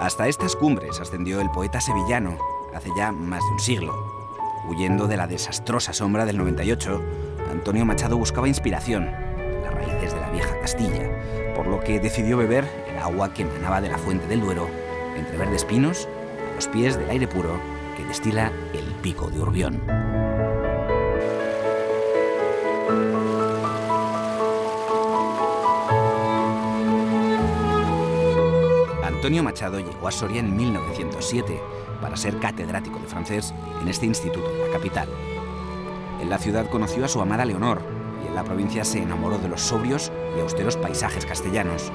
Hasta estas cumbres ascendió el poeta sevillano hace ya más de un siglo. Huyendo de la desastrosa sombra del 98, Antonio Machado buscaba inspiración en las raíces de la vieja Castilla, por lo que decidió beber el agua que emanaba de la fuente del Duero, entre verdes pinos, a los pies del aire puro que destila el Pico de Urbión. Antonio Machado llegó a Soria en 1907 para ser catedrático de francés en este instituto de la capital. En la ciudad conoció a su amada Leonor y en la provincia se enamoró de los sobrios y austeros paisajes castellanos.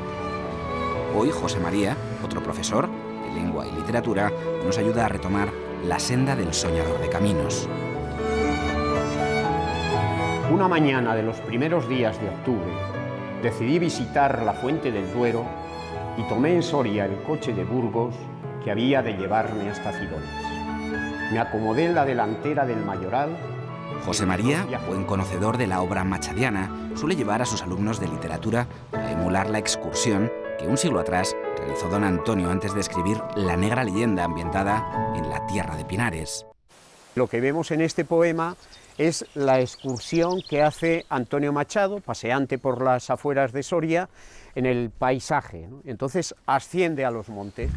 Hoy José María, otro profesor de lengua y literatura, nos ayuda a retomar la senda del soñador de caminos. Una mañana de los primeros días de octubre decidí visitar la fuente del Duero y tomé en Soria el coche de Burgos que había de llevarme hasta Cidones. Me acomodé en la delantera del mayoral. José María, buen conocedor de la obra machadiana, suele llevar a sus alumnos de literatura a emular la excursión que un siglo atrás realizó don Antonio antes de escribir La negra leyenda ambientada en la tierra de Pinares. Lo que vemos en este poema es la excursión que hace Antonio Machado, paseante por las afueras de Soria, en el paisaje, ¿no? Entonces asciende a los montes.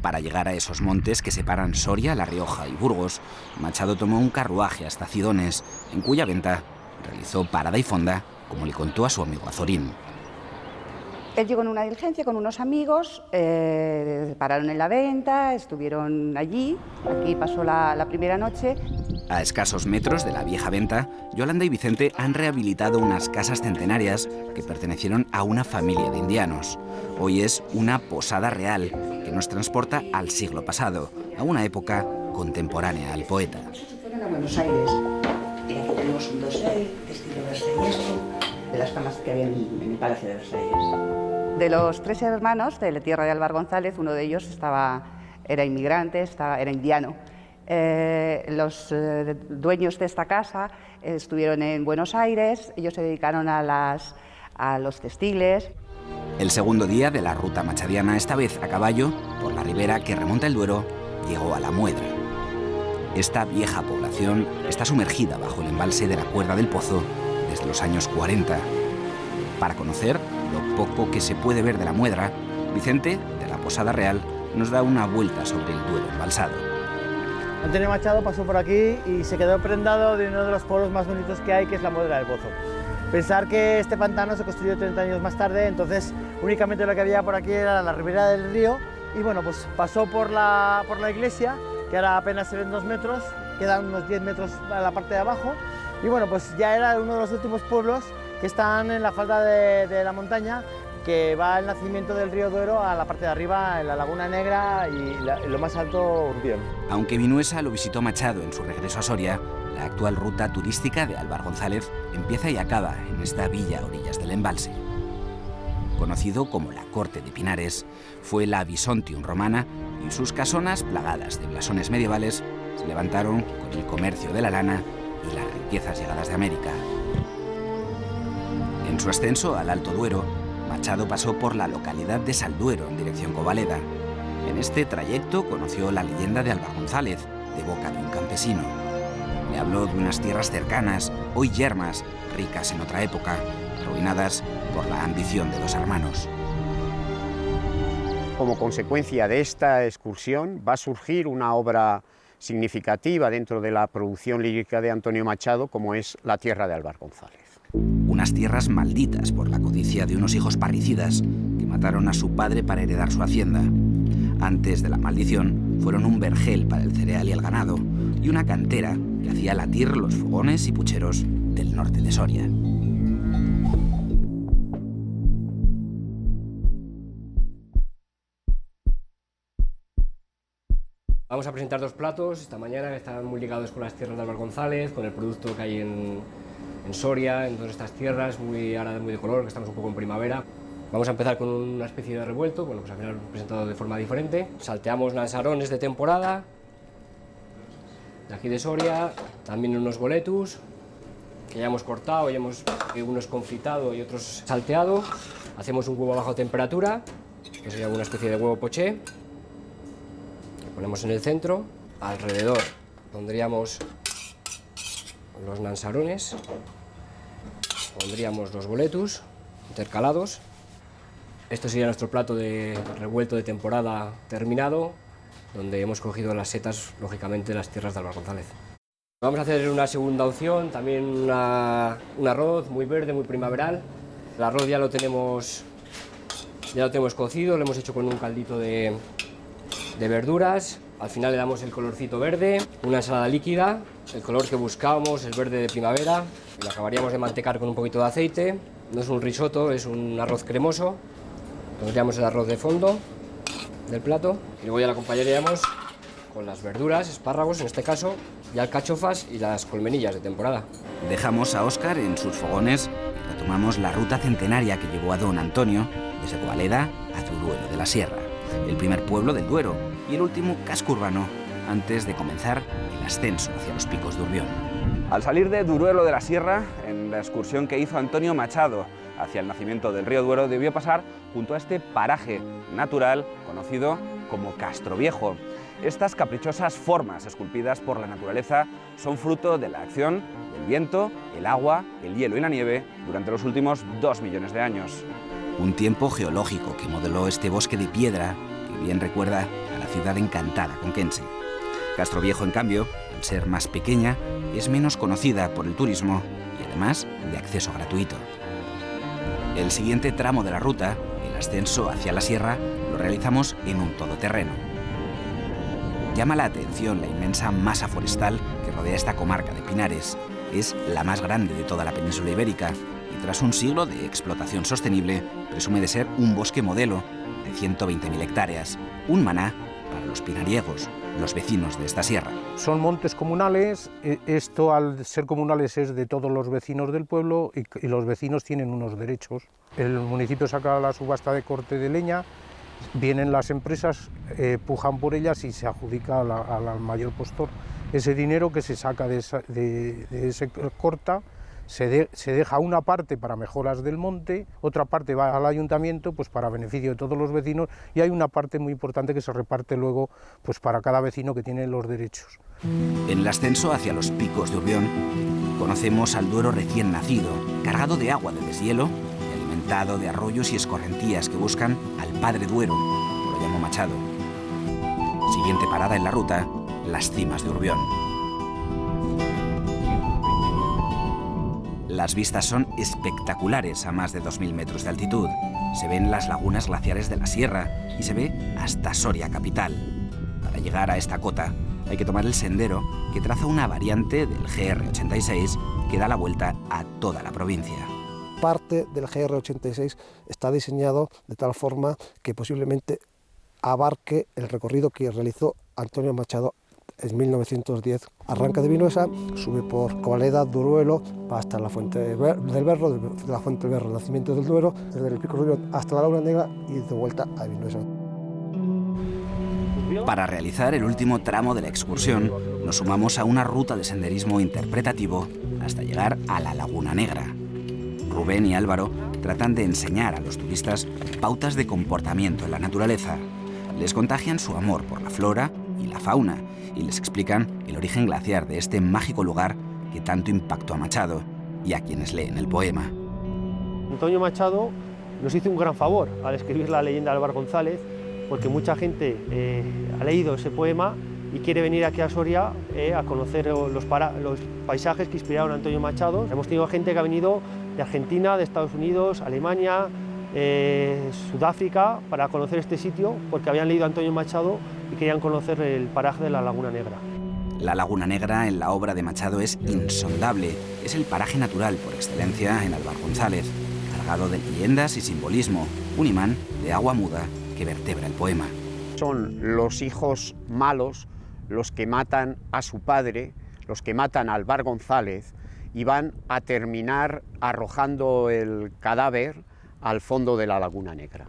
Para llegar a esos montes que separan Soria, La Rioja y Burgos, Machado tomó un carruaje hasta Cidones, en cuya venta realizó parada y fonda, como le contó a su amigo Azorín. Él llegó en una diligencia con unos amigos, pararon en la venta, estuvieron allí, aquí pasó la primera noche. A escasos metros de la vieja venta, Yolanda y Vicente han rehabilitado unas casas centenarias que pertenecieron a una familia de indianos. Hoy es una posada real que nos transporta al siglo pasado, a una época contemporánea al poeta. Fueron a Buenos Aires. Y aquí tenemos un dosel de estilo versallesco, de las camas que había en el Palacio de Versalles. De los 3 hermanos de la tierra de Álvar González, uno de ellos era inmigrante, era indiano. Los dueños de esta casa estuvieron en Buenos Aires, ellos se dedicaron a los textiles. El segundo día de la ruta machadiana, esta vez a caballo, por la ribera que remonta el Duero, llegó a La Muedra. Esta vieja población está sumergida bajo el embalse de la Cuerda del Pozo desde los años 40. Para conocer lo poco que se puede ver de La Muedra, Vicente, de la Posada Real, nos da una vuelta sobre el Duero embalsado. Antonio Machado pasó por aquí y se quedó prendado de uno de los pueblos más bonitos que hay, que es La Muedra del Pozo. Pensar que este pantano se construyó 30 años más tarde, entonces únicamente lo que había por aquí era la ribera del río y bueno, pues pasó por la iglesia, que ahora apenas se ven 2 metros, quedan unos 10 metros a la parte de abajo y bueno, pues ya era uno de los últimos pueblos que están en la falda de la montaña, que va al nacimiento del río Duero a la parte de arriba, en la Laguna Negra y lo más alto, Urbión. Aunque Vinuesa lo visitó Machado en su regreso a Soria, la actual ruta turística de Álvar González empieza y acaba en esta villa a orillas del embalse. Conocido como la Corte de Pinares, fue la Bisontium romana y sus casonas plagadas de blasones medievales se levantaron con el comercio de la lana y las riquezas llegadas de América. En su ascenso al Alto Duero, Machado pasó por la localidad de Salduero en dirección Covaleda. En este trayecto conoció la leyenda de Álvar González, de boca de un campesino. Le habló de unas tierras cercanas, hoy yermas, ricas en otra época, arruinadas por la ambición de 2 hermanos. Como consecuencia de esta excursión va a surgir una obra significativa dentro de la producción lírica de Antonio Machado, como es La tierra de Álvar González. Unas tierras malditas por la codicia de unos hijos parricidas que mataron a su padre para heredar su hacienda. Antes de la maldición, fueron un vergel para el cereal y el ganado y una cantera que hacía latir los fogones y pucheros del norte de Soria. Vamos a presentar 2 platos esta mañana que están muy ligados con las tierras de Álvar González, con el producto que hay en Soria, en todas estas tierras, ahora muy de color, que estamos un poco en primavera. Vamos a empezar con una especie de revuelto, bueno, pues al final presentado de forma diferente. Salteamos lansarones de temporada, de aquí de Soria, también unos boletus, que ya hemos cortado, unos confitado y otros salteado. Hacemos un huevo a baja temperatura, que sería una especie de huevo poché. Ponemos en el centro, alrededor pondríamos los nansarones, pondríamos los boletus intercalados. Esto sería nuestro plato de revuelto de temporada terminado, donde hemos cogido las setas, lógicamente, de las tierras de Álvaro González. Vamos a hacer una segunda opción, también un arroz muy verde, muy primaveral. El arroz ya lo tenemos cocido, lo hemos hecho con un caldito de verduras. Al final le damos el colorcito verde, una ensalada líquida, el color que buscábamos, el verde de primavera. Lo acabaríamos de mantecar con un poquito de aceite. No es un risotto, es un arroz cremoso. Pondríamos el arroz de fondo del plato y luego ya lo acompañaríamos con las verduras, espárragos en este caso, y alcachofas y las colmenillas de temporada. Dejamos a Óscar en sus fogones y retomamos la ruta centenaria que llevó a don Antonio desde Boaleda a Duruelo de la Sierra, el primer pueblo del Duero y el último casco urbano antes de comenzar el ascenso hacia los picos de Urbión. Al salir de Duruelo de la Sierra, en la excursión que hizo Antonio Machado hacia el nacimiento del río Duero, debió pasar junto a este paraje natural conocido como Castroviejo. Estas caprichosas formas esculpidas por la naturaleza son fruto de la acción del viento, el agua, el hielo y la nieve durante los últimos 2 millones de años. Un tiempo geológico que modeló este bosque de piedra que bien recuerda a la ciudad encantada conquense. Castroviejo, en cambio, al ser más pequeña, es menos conocida por el turismo y además de acceso gratuito. El siguiente tramo de la ruta, el ascenso hacia la sierra, lo realizamos en un todoterreno. Llama la atención la inmensa masa forestal que rodea esta comarca de Pinares. Es la más grande de toda la península ibérica y tras un siglo de explotación sostenible, presume de ser un bosque modelo de 120.000 hectáreas, un maná para los pinariegos, los vecinos de esta sierra. Son montes comunales, esto al ser comunales es de todos los vecinos del pueblo y los vecinos tienen unos derechos. El municipio saca la subasta de corte de leña, vienen las empresas, pujan por ellas y se adjudica al mayor postor. Ese dinero que se saca de ese corta se deja una parte para mejoras del monte, otra parte va al ayuntamiento pues para beneficio de todos los vecinos y hay una parte muy importante que se reparte luego pues para cada vecino que tiene los derechos. En el ascenso hacia los picos de Urbión conocemos al Duero recién nacido, cargado de agua de deshielo y alimentado de arroyos y escorrentías que buscan al Padre Duero, como lo llamó Machado. Siguiente parada en la ruta, las cimas de Urbión. Las vistas son espectaculares a más de 2.000 metros de altitud. Se ven las lagunas glaciares de la sierra y se ve hasta Soria capital. Para llegar a esta cota hay que tomar el sendero que traza una variante del GR86 que da la vuelta a toda la provincia. Parte del GR86 está diseñado de tal forma que posiblemente abarque el recorrido que realizó Antonio Machado en 1910. Arranca de Vinuesa, sube por Boaleda, Duruelo, va hasta la Fuente del Berro, de la Fuente del Berro, el nacimiento del Duero, desde el Pico Urbión hasta la Laguna Negra y de vuelta a Vinuesa. Para realizar el último tramo de la excursión, nos sumamos a una ruta de senderismo interpretativo hasta llegar a la Laguna Negra. Rubén y Álvaro tratan de enseñar a los turistas pautas de comportamiento en la naturaleza. Les contagian su amor por la flora y la fauna y les explican el origen glaciar de este mágico lugar que tanto impactó a Machado y a quienes leen el poema. Antonio Machado nos hizo un gran favor al escribir la leyenda de Álvaro González, porque mucha gente ha leído ese poema y quiere venir aquí a Soria a conocer los paisajes que inspiraron a Antonio Machado. Hemos tenido gente que ha venido de Argentina, de Estados Unidos, Alemania, Sudáfrica, para conocer este sitio, porque habían leído a Antonio Machado y querían conocer el paraje de la Laguna Negra. La Laguna Negra en la obra de Machado es insondable. Es el paraje natural por excelencia en Álvaro González, cargado de leyendas y simbolismo, un imán de agua muda que vertebra el poema. Son los hijos malos los que matan a su padre, los que matan a Álvaro González y van a terminar arrojando el cadáver al fondo de la Laguna Negra.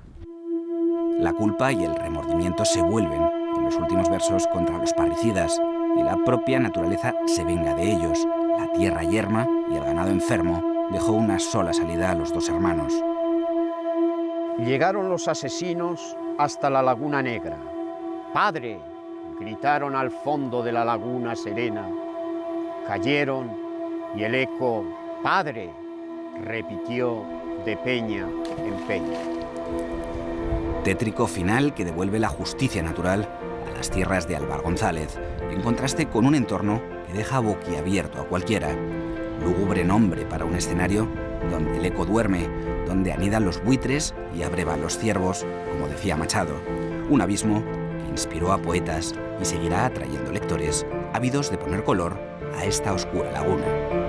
La culpa y el remordimiento se vuelven, en los últimos versos, contra los parricidas y la propia naturaleza se venga de ellos. La tierra yerma y el ganado enfermo dejó una sola salida a los dos hermanos. Llegaron los asesinos hasta la Laguna Negra. Padre, gritaron al fondo de la laguna serena, cayeron y el eco, Padre, repitió de peña en peña. Tétrico final que devuelve la justicia natural a las tierras de Álvar González, en contraste con un entorno que deja boquiabierto a cualquiera. Lúgubre nombre para un escenario donde el eco duerme, donde anidan los buitres y abrevan los ciervos, como decía Machado. Un abismo que inspiró a poetas y seguirá atrayendo lectores ávidos de poner color a esta oscura laguna.